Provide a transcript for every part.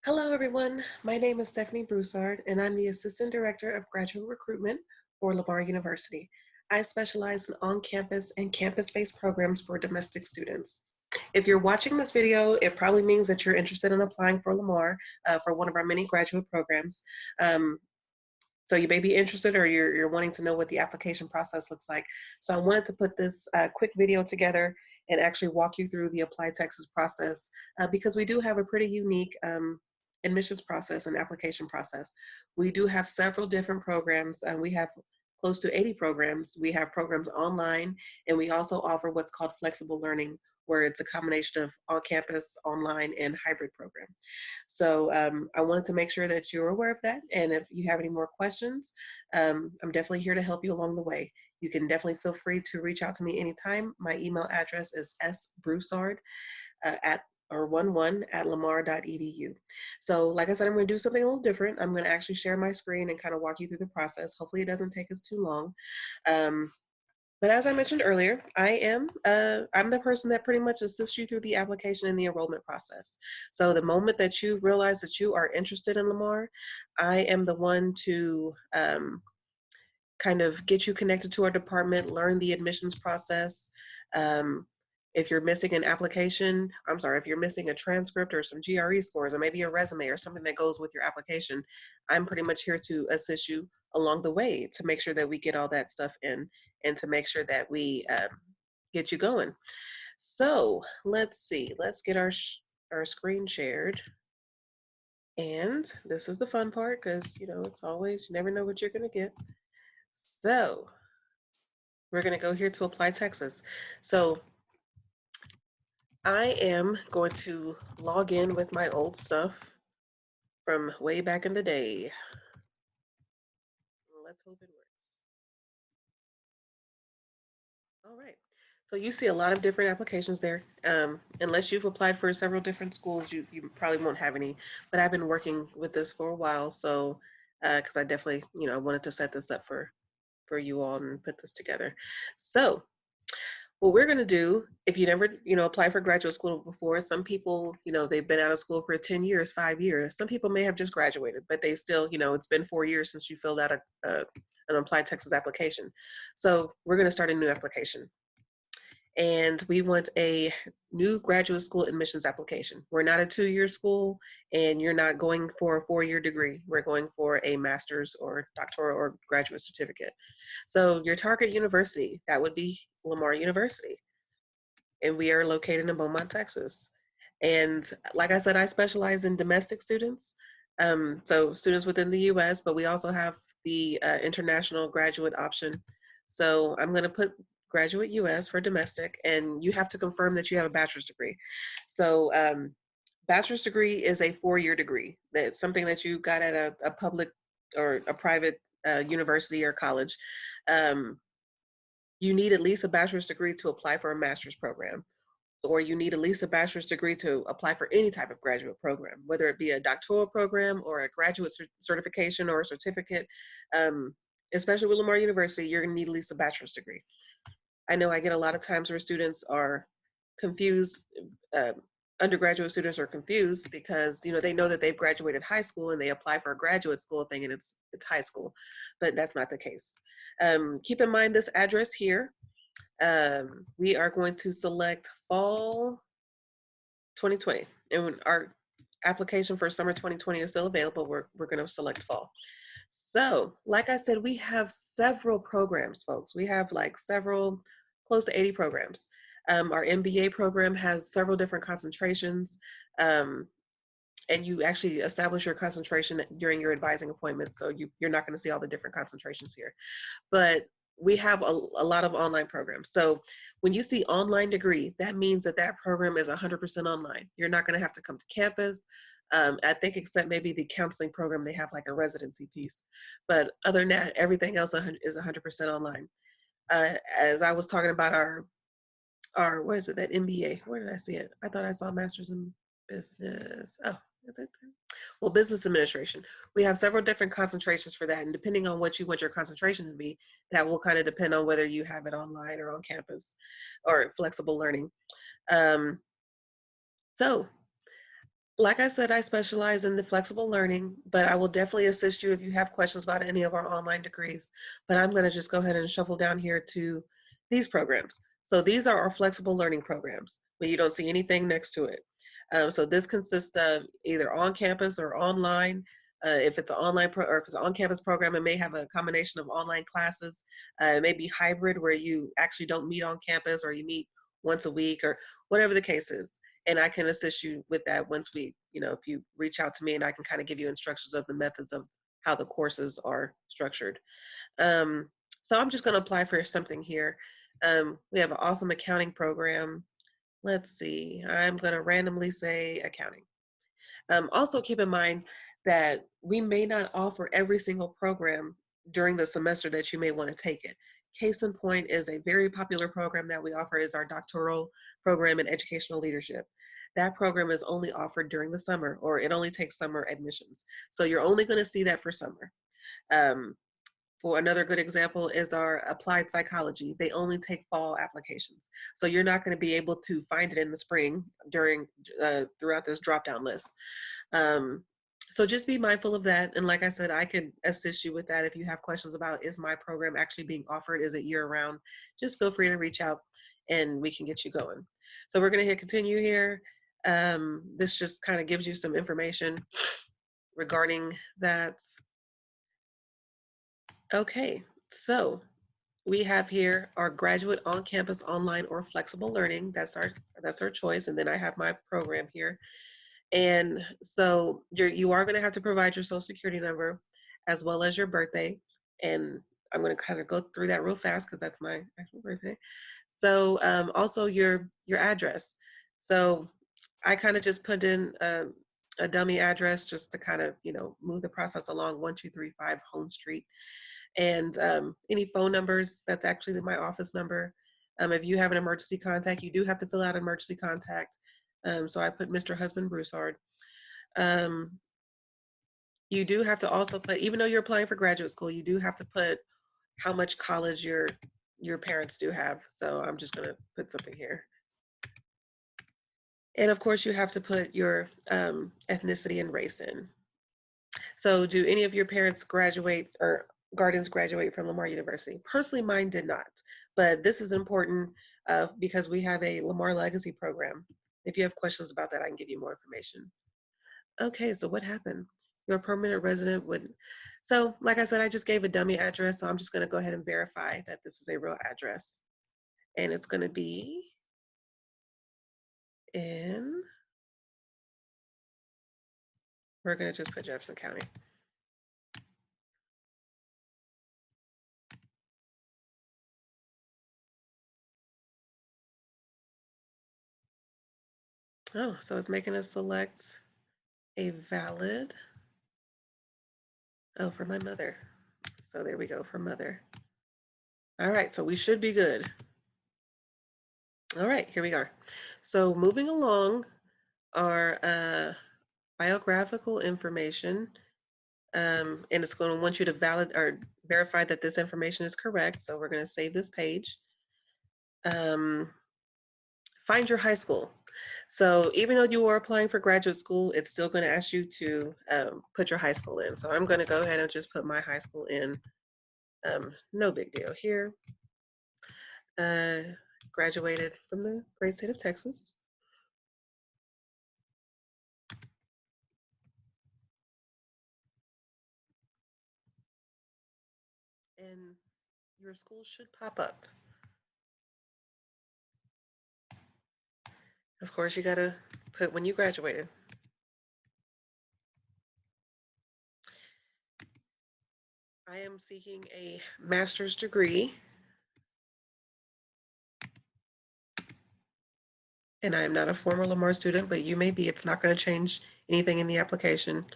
Hello, everyone. My name is Stephanie Broussard, and I'm the Assistant Director of Graduate Recruitment for Lamar University. I specialize in on-campus and campus-based programs for domestic students. If you're watching this video, it probably means that you're interested in applying for Lamar for one of our many graduate programs. Um, so you may be interested or you're wanting to know what the application process looks like. So I wanted to put this quick video together and actually walk you through the Apply Texas process because we do have a pretty unique admissions process and application process. We do have several different programs. We have close to 80 programs. We have programs online, and we also offer what's called flexible learning, where it's a combination of on-campus, online, and hybrid program. So I wanted to make sure that you're aware of that. And if you have any more questions, I'm definitely here to help you along the way. You can definitely feel free to reach out to me anytime. My email address is sbroussard at or 11@lamar.edu. So like I said, I'm going to do something a little different. I'm going to actually share my screen and kind of walk you through the process. Hopefully it doesn't take us too long. But as I mentioned earlier, I'm the person that pretty much assists you through the application and the enrollment process. So the moment that you realize that you are interested in Lamar, I am the one to kind of get you connected to our department, learn the admissions process. Um, if you're missing an application, I'm sorry, if you're missing a transcript or some GRE scores or maybe a resume or something that goes with your application, I'm pretty much here to assist you along the way to make sure that we get all that stuff in and to make sure that we get you going. So let's see, let's get our screen shared. And this is the fun part because, it's always, you never know what you're going to get. So we're going to go here to Apply Texas. So I am going to log in with my old stuff from way back in the day. Let's hope it works. All right. So you see a lot of different applications there. Unless you've applied for several different schools, you probably won't have any. But I've been working with this for a while, so because I definitely, wanted to set this up for you all and put this together. So what we're going to do, if you never, apply for graduate school before, some people, they've been out of school for 10 years, 5 years. Some people may have just graduated, but they still, it's been 4 years since you filled out an Apply Texas application. So we're going to start a new application. And we want a new graduate school admissions application. We're not a 2-year school, and you're not going for a 4-year degree. We're going for a master's or doctoral or graduate certificate. So your target university, that would be Lamar University. And we are located in Beaumont, Texas. And like I said, I specialize in domestic students. So students within the US, but we also have the international graduate option. So I'm gonna put graduate US for domestic, and you have to confirm that you have a bachelor's degree. So bachelor's degree is a 4-year degree. That's something that you got at a public or a private university or college. You need at least a bachelor's degree to apply for a master's program, or you need at least a bachelor's degree to apply for any type of graduate program, whether it be a doctoral program or a graduate certification or a certificate. Especially with Lamar University, you're gonna need at least a bachelor's degree. I know I get a lot of times where students are confused, undergraduate students are confused because they know that they've graduated high school and they apply for a graduate school thing and it's high school, but that's not the case. Keep in mind this address here. We are going to select fall 2020, and our application for summer 2020 is still available. We're going to select fall. So like I said, we have several programs, folks. We have like close to 80 programs. Our MBA program has several different concentrations, and you actually establish your concentration during your advising appointment. So you're not going to see all the different concentrations here, but we have a lot of online programs. So when you see online degree, that means that program is 100% online. You're not going to have to come to campus. I think except maybe the counseling program, they have like a residency piece. But other than that, everything else is 100% online. As I was talking about our what is it, that MBA? Where did I see it? I thought I saw Master's in Business. Oh, is it there? Well, Business Administration. We have several different concentrations for that, and depending on what you want your concentration to be, that will kind of depend on whether you have it online or on campus or flexible learning. So Like I said, I specialize in the flexible learning, but I will definitely assist you if you have questions about any of our online degrees. But I'm going to just go ahead and shuffle down here to these programs. So these are our flexible learning programs, but you don't see anything next to it. So this consists of either on campus or online. If it's an online or if it's an on-campus program, it may have a combination of online classes. It may be hybrid where you actually don't meet on campus or you meet once a week or whatever the case is. And I can assist you with that once we, if you reach out to me and I can kind of give you instructions of the methods of how the courses are structured. Um, so I'm just going to apply for something here. We have an awesome accounting program. Let's see, I'm going to randomly say accounting. Also keep in mind that we may not offer every single program during the semester that you may want to take it. Case in point is a very popular program that we offer is our doctoral program in educational leadership. That program is only offered during the summer, or it only takes summer admissions. So you're only going to see that for summer. For another good example is our applied psychology. They only take fall applications. So you're not going to be able to find it in the spring throughout this drop-down list. So just be mindful of that. And like I said, I could assist you with that if you have questions about, is my program actually being offered? Is it year round? Just feel free to reach out and we can get you going. So we're going to hit continue here. This just kind of gives you some information regarding that. Okay, so we have here our graduate on-campus, online, or flexible learning. That's our choice. And then I have my program here. And so you are going to have to provide your social security number as well as your birthday. And I'm going to kind of go through that real fast because that's my actual birthday. So also your address. So I kind of just put in a dummy address just to kind of, move the process along. 1235 Home Street. And any phone numbers, that's actually my office number. If you have an emergency contact, you do have to fill out an emergency contact. So I put Mr. Husband Broussard. You do have to also put, even though you're applying for graduate school, you do have to put how much college your parents do have. So I'm just gonna put something here. And of course you have to put your ethnicity and race in. So do any of your parents graduate or guardians graduate from Lamar University? Personally, mine did not, but this is important because we have a Lamar Legacy program. If you have questions about that, I can give you more information. Okay, so what happened? Your permanent resident would, so like I said, I just gave a dummy address, so I'm just gonna go ahead and verify that this is a real address. And it's gonna be in, we're gonna just put Jefferson County. Oh, so it's making us select a valid, oh, for my mother. So there we go, for mother. All right, so we should be good. All right, here we are. So moving along, our biographical information, and it's going to want you to verify that this information is correct. So we're going to save this page. Find your high school. So even though you are applying for graduate school, it's still going to ask you to put your high school in. So I'm going to go ahead and just put my high school in. No big deal here. Graduated from the great state of Texas. And your school should pop up. Of course, you gotta put when you graduated. I am seeking a master's degree. And I am not a former Lamar student, but you may be. It's not going to change anything in the application.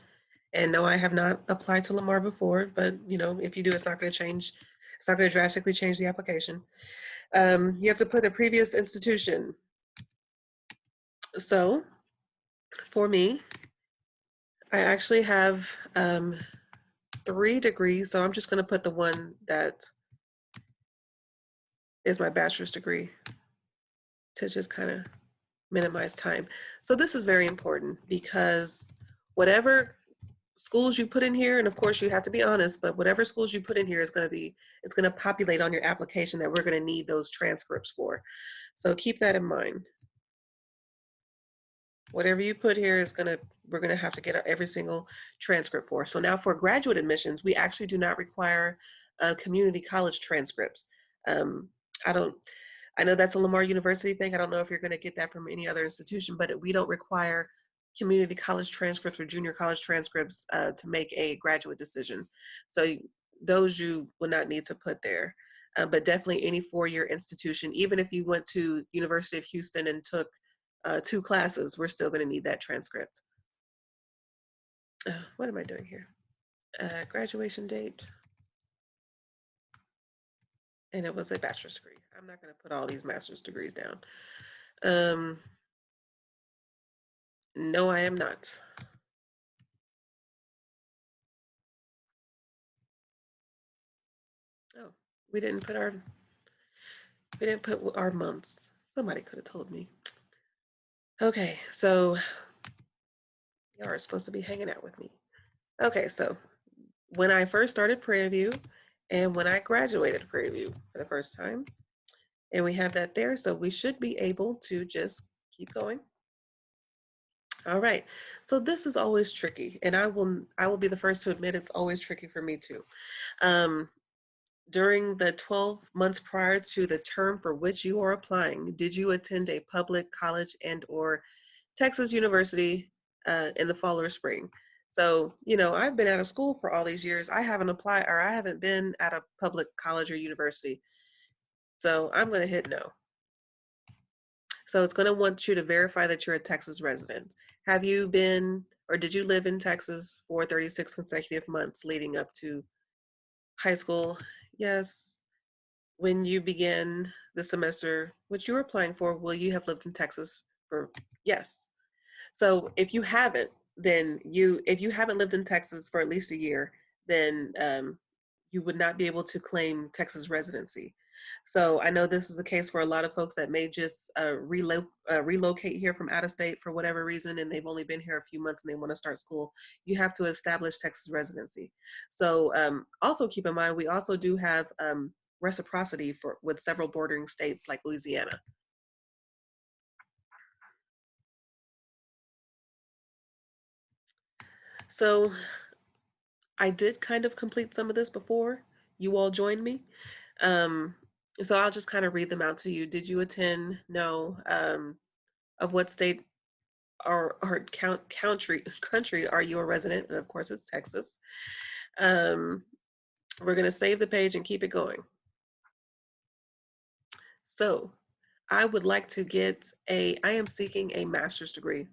And no, I have not applied to Lamar before, but if you do, it's not going to change. It's not going to drastically change the application. You have to put a previous institution. So for me, I actually have 3 degrees. So I'm just going to put the one that is my bachelor's degree to just kind of minimize time. So this is very important because whatever schools you put in here, and of course you have to be honest, but whatever schools you put in here is going to be, it's going to populate on your application that we're going to need those transcripts for. So keep that in mind. Whatever you put here is we're going to have to get every single transcript for. So now for graduate admissions, we actually do not require community college transcripts. Um, I don't, I know that's a Lamar University thing. I don't know if you're going to get that from any other institution, but we don't require community college transcripts or junior college transcripts to make a graduate decision. So those you will not need to put there. But definitely any four-year institution, even if you went to University of Houston and took 2 classes, we're still going to need that transcript. What am I doing here? Graduation date. And it was a bachelor's degree. I'm not going to put all these master's degrees down. No, I am not. Oh, we didn't put our months. Somebody could have told me. Okay, so y'all are supposed to be hanging out with me. Okay, so when I first started Prairie View and when I graduated Prairie View for the first time, and we have that there, so we should be able to just keep going. All right, so this is always tricky, and I will be the first to admit it's always tricky for me too. During the 12 months prior to the term for which you are applying, did you attend a public college and or Texas University in the fall or spring? So, I've been out of school for all these years. I haven't applied or I haven't been at a public college or university. So I'm going to hit no. So it's going to want you to verify that you're a Texas resident. Have you been or did you live in Texas for 36 consecutive months leading up to high school? Yes. When you begin the semester, which you're applying for, will you have lived in Texas for? Yes. So if you haven't, if you haven't lived in Texas for at least a year, then you would not be able to claim Texas residency. So I know this is the case for a lot of folks that may just relocate here from out of state for whatever reason, and they've only been here a few months and they want to start school. You have to establish Texas residency. So also keep in mind, we also do have reciprocity with several bordering states like Louisiana. So I did kind of complete some of this before you all joined me. Um, so I'll just kind of read them out to you. Did you attend? No. Of what state or country are you a resident? And of course it's Texas. We're going to save the page and keep it going. So I would like to I am seeking a master's degree.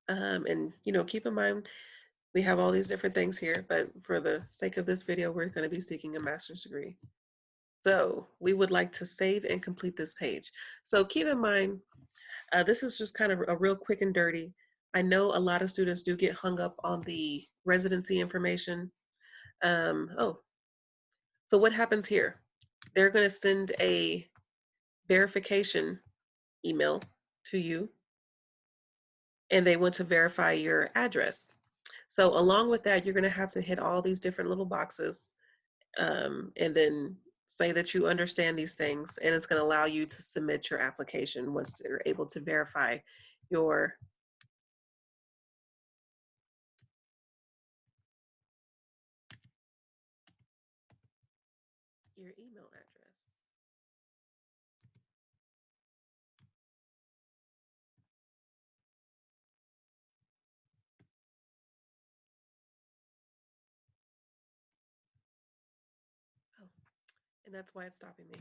And keep in mind, we have all these different things here, but for the sake of this video, we're going to be seeking a master's degree. So we would like to save and complete this page. So keep in mind, this is just kind of a real quick and dirty. I know a lot of students do get hung up on the residency information. So what happens here? They're going to send a verification email to you, and they want to verify your address. So along with that, you're going to have to hit all these different little boxes and then say that you understand these things, and it's going to allow you to submit your application once you're able to verify your email address. Oh, and that's why it's stopping me.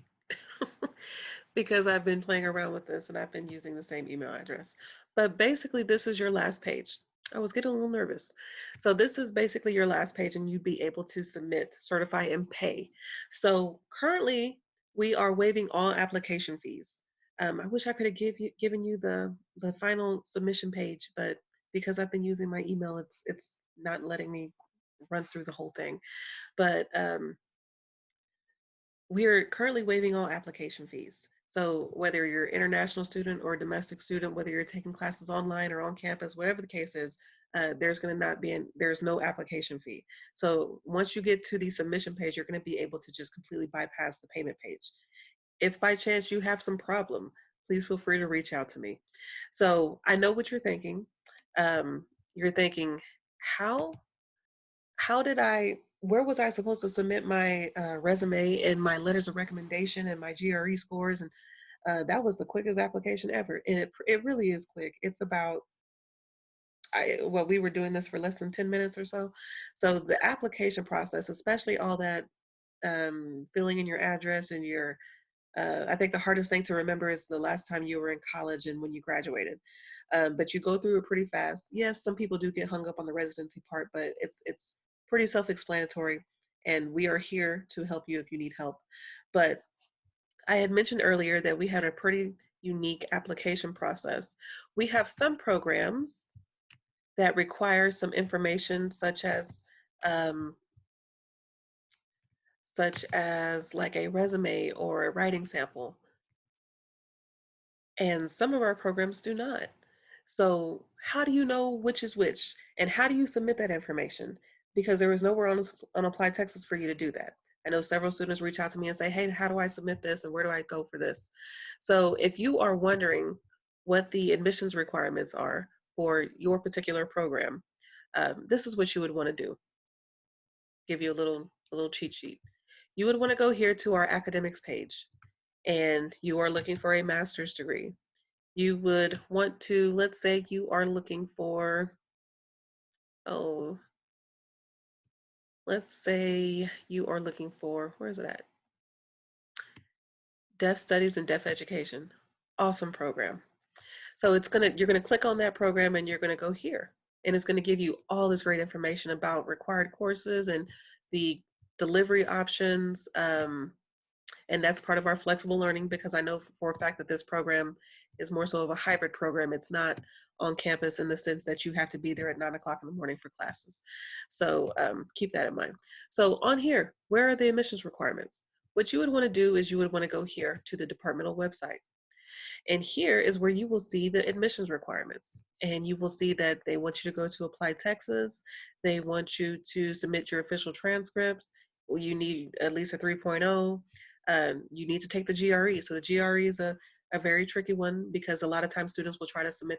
Because I've been playing around with this and I've been using the same email address. But basically, this is your last page. I was getting a little nervous. So this is basically your last page, and you'd be able to submit, certify, and pay. So currently, we are waiving all application fees. I wish I could have given you the final submission page, but because I've been using my email, it's not letting me run through the whole thing. But we are currently waiving all application fees. So whether you're an international student or a domestic student, whether you're taking classes online or on campus, whatever the case is, there's no application fee. So once you get to the submission page, you're going to be able to just completely bypass the payment page. If by chance you have some problem, please feel free to reach out to me. So I know what you're thinking. You're thinking, how where was I supposed to submit my resume and my letters of recommendation and my GRE scores? And that was the quickest application ever. And it really is quick. It's about, we were doing this for less than 10 minutes or so. So the application process, especially all that filling in your address and I think the hardest thing to remember is the last time you were in college and when you graduated. But you go through it pretty fast. Yes, some people do get hung up on the residency part, but it's pretty self-explanatory. And we are here to help you if you need help. But I had mentioned earlier that we had a pretty unique application process. We have some programs that require some information um, such as like a resume or a writing sample. And some of our programs do not. So how do you know which is which? And how do you submit that information? Because there was nowhere on Apply Texas for you to do that. I know several students reach out to me and say, hey, how do I submit this? And where do I go for this? So if you are wondering what the admissions requirements are for your particular program, this is what you would want to do. Give you a little cheat sheet. You would want to go here to our academics page, and you are looking for a master's degree. You would want to, let's say you are looking for, oh, let's say you are looking for, where is it at? Deaf Studies and Deaf Education. Awesome program. So you're gonna click on that program and you're gonna go here. And it's gonna give you all this great information about required courses and the delivery options. And that's part of our flexible learning, because I know for a fact that this program is more so of a hybrid program. It's not on campus in the sense that you have to be there at 9 o'clock in the morning for classes. So keep that in mind. So on here, where are the admissions requirements? What you would want to do is you would want to go here to the departmental website. And here is where you will see the admissions requirements. And you will see that they want you to go to Apply Texas. They want you to submit your official transcripts. You need at least a 3.0. You need to take the GRE. So the GRE is a very tricky one, because a lot of times students will try to submit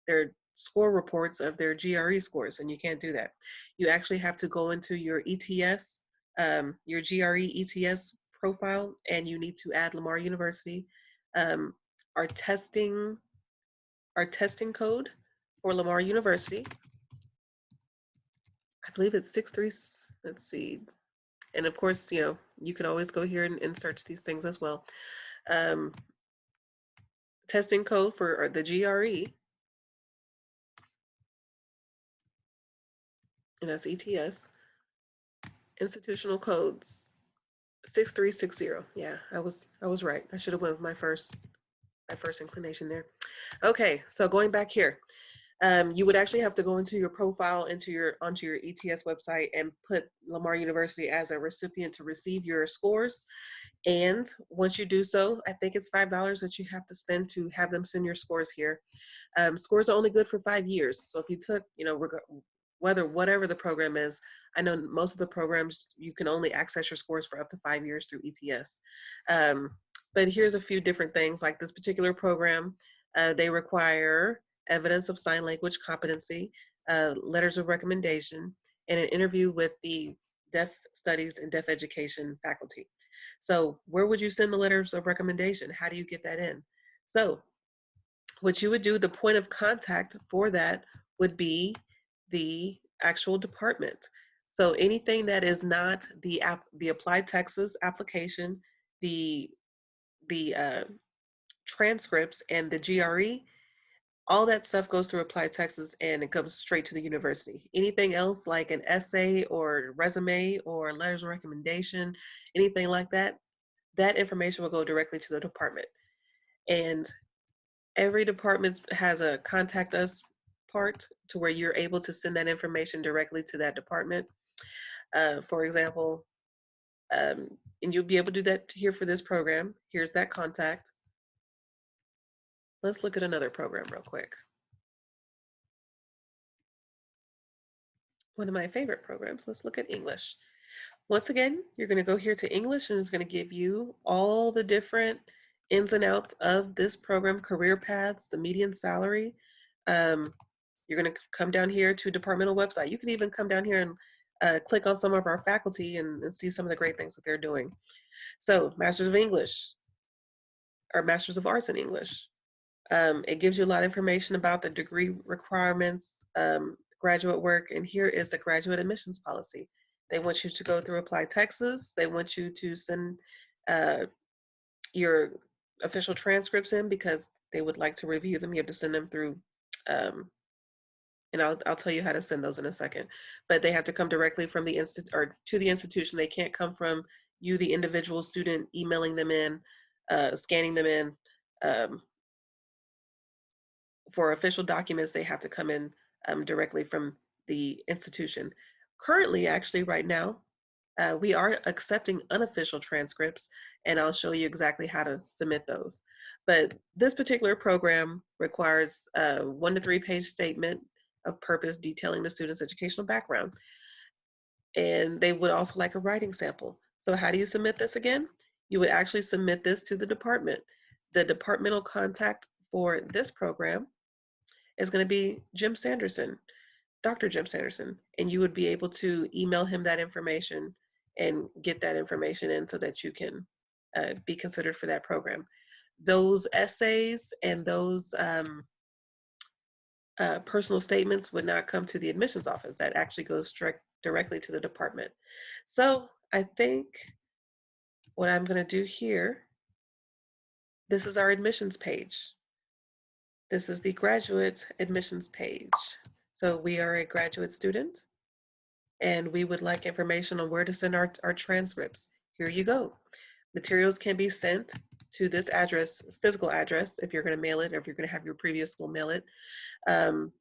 their score reports of their GRE scores, and you can't do that. You actually have to go into your ETS, your GRE ETS profile, and you need to add Lamar University. Um, our testing code for Lamar University, I believe it's 63, let's see. And of course, you can always go here and search these things as well. Testing code for the GRE, and that's ETS. Institutional codes 6360. Yeah, I was right. I should have went with my first inclination there. Okay, so going back here, you would actually have to go into your profile, onto your ETS website, and put Lamar University as a recipient to receive your scores. And once you do so, I think it's $5 that you have to spend to have them send your scores here. Scores are only good for 5 years. So if you took, whatever the program is, I know most of the programs, you can only access your scores for up to 5 years through ETS. But here's a few different things. Like this particular program, they require evidence of sign language competency, letters of recommendation, and an interview with the Deaf Studies and Deaf Education faculty. So where would you send the letters of recommendation? How do you get that in? So what you would do, the point of contact for that would be the actual department. So anything that is not the Apply Texas application, the transcripts, and the GRE, all that stuff goes through Apply Texas and it comes straight to the university. Anything else like an essay or resume or letters of recommendation, anything like that, that information will go directly to the department. And every department has a contact us part to where you're able to send that information directly to that department. For example, And you'll be able to do that here for this program. Here's that contact. Let's look at another program real quick. One of my favorite programs. Let's look at English. Once again, you're going to go here to English, and it's going to give you all the different ins and outs of this program, career paths, the median salary. You're going to come down here to departmental website. You can even come down here and click on some of our faculty and see some of the great things that they're doing. So Masters of English or Masters of Arts in English. It gives you a lot of information about the degree requirements, graduate work, and here is the graduate admissions policy. They want you to go through Apply Texas. They want you to send your official transcripts in because they would like to review them. You have to send them through, and I'll tell you how to send those in a second. But they have to come directly from the or to the institution. They can't come from you, the individual student, emailing them in, scanning them in. For official documents, they have to come in directly from the institution. Currently, actually, right now, we are accepting unofficial transcripts, and I'll show you exactly how to submit those. But this particular program requires a 1 to 3 page statement of purpose detailing the student's educational background. And they would also like a writing sample. So how do you submit this again? You would actually submit this to the department. The departmental contact for this program is going to be Jim Sanderson, Dr. Jim Sanderson, and you would be able to email him that information and get that information in so that you can be considered for that program. Those essays and those personal statements would not come to the admissions office. That actually goes directly to the department. So I think what I'm going to do here, this is our admissions page. This is the graduate admissions page. So we are a graduate student and we would like information on where to send our transcripts. Here you go. Materials can be sent to this address, physical address, if you're going to mail it, or if you're going to have your previous school mail it.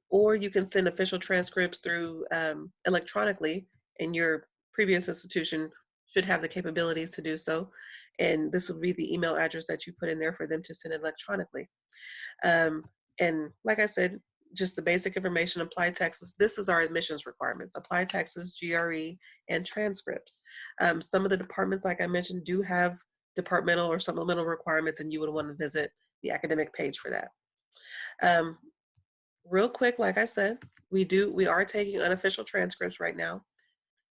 Or you can send official transcripts through electronically, and your previous institution should have the capabilities to do so. And this will be the email address that you put in there for them to send electronically. And like I said, just the basic information, Apply Texas. This is our admissions requirements, Apply Texas, GRE, and transcripts. Some of the departments, like I mentioned, do have departmental or supplemental requirements, and you would want to visit the academic page for that. Real quick, like I said, we are taking unofficial transcripts right now,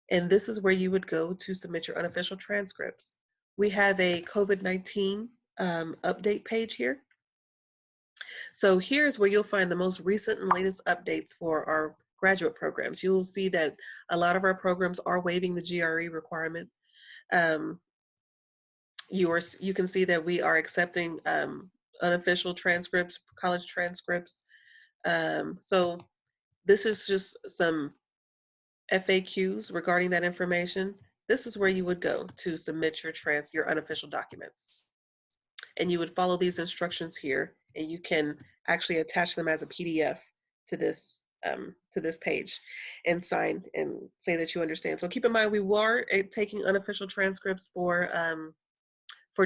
and this is where you would go to submit your unofficial transcripts. We have a COVID-19 update page here. So here's where you'll find the most recent and latest updates for our graduate programs. You'll see that a lot of our programs are waiving the GRE requirement. You can see that we are accepting unofficial transcripts, college transcripts. So this is just some FAQs regarding that information. This is where you would go to submit your unofficial documents. And you would follow these instructions here, and you can actually attach them as a PDF to this page and sign and say that you understand. So keep in mind, we were taking unofficial transcripts for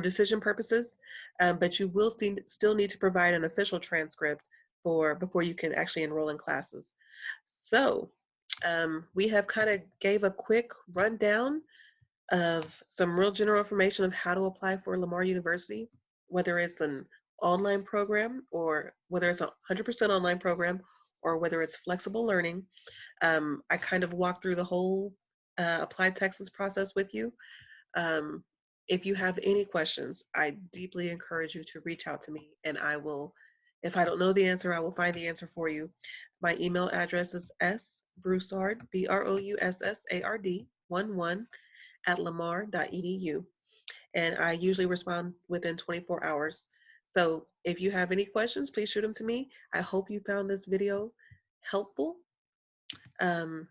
decision purposes, but you will still need to provide an official transcript before you can actually enroll in classes. So we have kind of gave a quick rundown of some real general information of how to apply for Lamar University, whether it's an online program or whether it's a 100% online program or whether it's flexible learning. I kind of walked through the whole Apply Texas process with you. If you have any questions, I deeply encourage you to reach out to me, and I will, if I don't know the answer, I will find the answer for you. My email address is sbroussard, BROUSSARD 11 at lamar.edu. And I usually respond within 24 hours. So if you have any questions, please shoot them to me. I hope you found this video helpful. And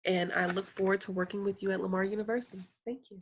I look forward to working with you at Lamar University. Thank you.